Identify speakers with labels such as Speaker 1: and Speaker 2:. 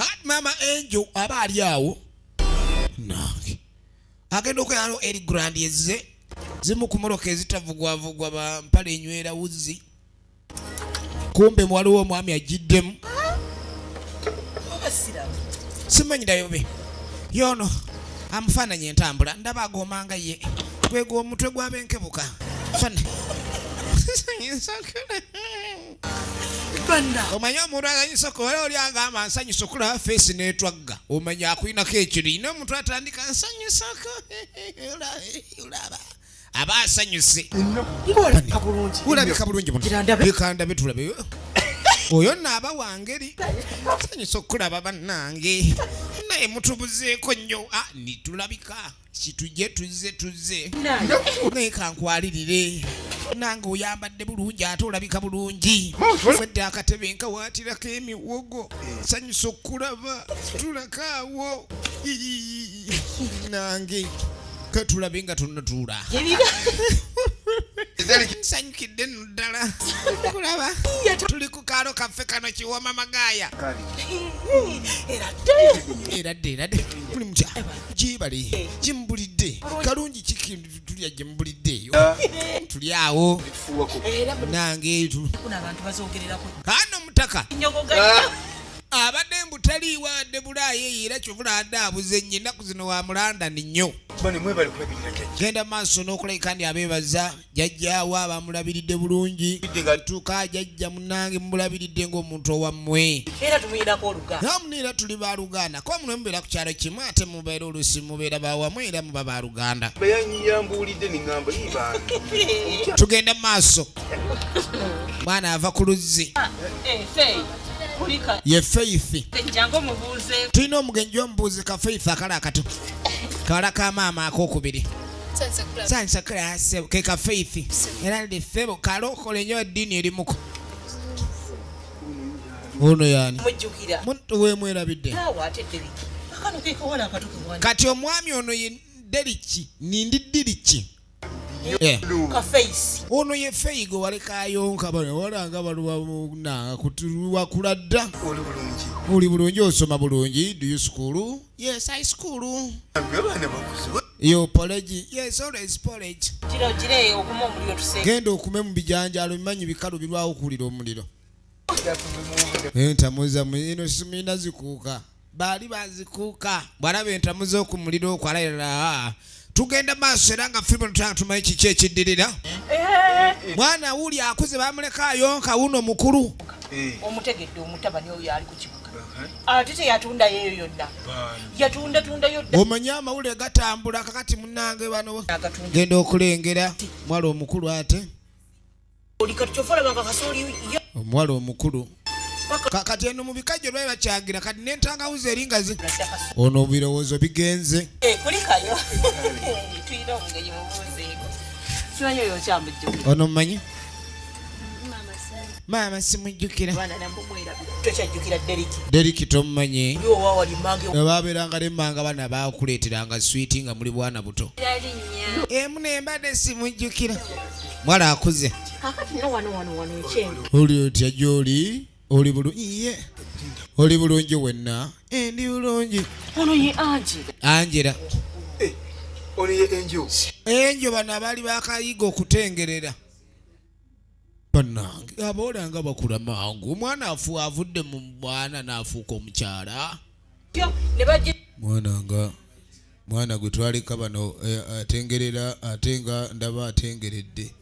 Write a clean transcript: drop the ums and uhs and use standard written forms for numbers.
Speaker 1: Kati mama Angel aba ali awo nange agenda okuyalo eri grand yezze zimu ku moroka ezitavugwavugwa ba mpale enywera wuzi kumbe waliwo omwami agiddemu simanyi dayobe yono amufaananyi entambula ndaba agomanga ye gwego omutwe gw'abenkebuka fana omanyi omuntu aganyisoko wala oli agamba nsanyusa okulaba feesi n'etwagga omanyi akuyinako ekiri n'omuntu atandika nsanyusako olaba aba asanyuse ulabika bulungi bikandabe tulabe oyo naaba wangeri nsanyusa okulaba bannange naye mutubuzeeko nnyo nitulabika kitujje tuzze naye kankwalirire nange oyambadde bulungi ate olabika bulungi fedde akatebe nkawaatirako emiwogo nsanyusa okulaba tulakaawo nange katulabe nga tonatuula nsanyukidde nno ddala kulaba tuli ku kaalo kaffe kano kiwoma magaaya eradde muli mutya gibale gimbulidde kalungi kitulya gye mubuliddeeyo tuli awo nange kano mutaka abadde mbutaliiwo adde bulaayo era kyovula adde abuze ennyo ennaku zino wa mulandani nnyo genda maaso n'okulabika ndi abeebaza jjajjaawo abamulabiridde bulungi tuka jjajja munnange mumulabiridde ng'omuntu owammwe namunera tuli baluganda kuba muno mubeera ku kyalo kimu ate mubeera oluusi mubeera bawamu era muba baluganda tugenda maaso mwana ava ku luzzi ye Faith tulina omugenyi omubuuzi ka Faith akala akato kawala ka maama akokubiri sansa klase ke ka Faith era ndi febo kalokola nnyo eddiini erimuko ono yani muntu wemwerabidde kati omwami ono ye Deriki nindi Diriki ono ye Feigo walekayonka walanga baluwa kutuluwakula dda oli bulungi osoma bulungi do you school? Yes, I school. Yo porridge? Yes, always porridge. Genda okume mu bijanjalo bimanyi bikalu birwawo okulira omuliro entamuza ino simina zikuuka baali bazikuuka bwalaba entamuza okumuliro okwalayira tugenda maaso era nga firimu tutanga tumanyi kiki ekiddirira mwana wuli akuze bamuleka ayonka wuno mukulu
Speaker 2: omutegedde omutabani oyo ali ku kibuga ate teyatunda yeeyo yonna yatunda yodda
Speaker 1: omanyi amawulire gatambula kakati munnange bano genda okulengera mwala omukulu ate omuwala omukulu kati eno mu bikajjo lwabe bakyagira kati n'entangawuzi eringazi ono birowoozo bigenze
Speaker 2: kulikayo tuyina omugenyi mubuuzeeko simanyi oyo okyamujjukira
Speaker 1: ono mmanyi maama simujjukira
Speaker 2: tokyajjukira
Speaker 1: Deriki tomumanyi babeeranga lemmanga bana bakuleeteranga switi nga muli bwana buto munembadde simujjukira mwala akuze oli otya gy'oli oli bulungi oli bulungi wenna ndi bulungi
Speaker 2: ono ye
Speaker 1: Angela
Speaker 3: ono ye
Speaker 1: Angel bano abaali bakayiga okutengerera bannange abaolanga bakula mangu omwana avudde mu bwana n'afuuka omukyala mwana gwe twaleka bano atengerera ate nga ndaba atengeredde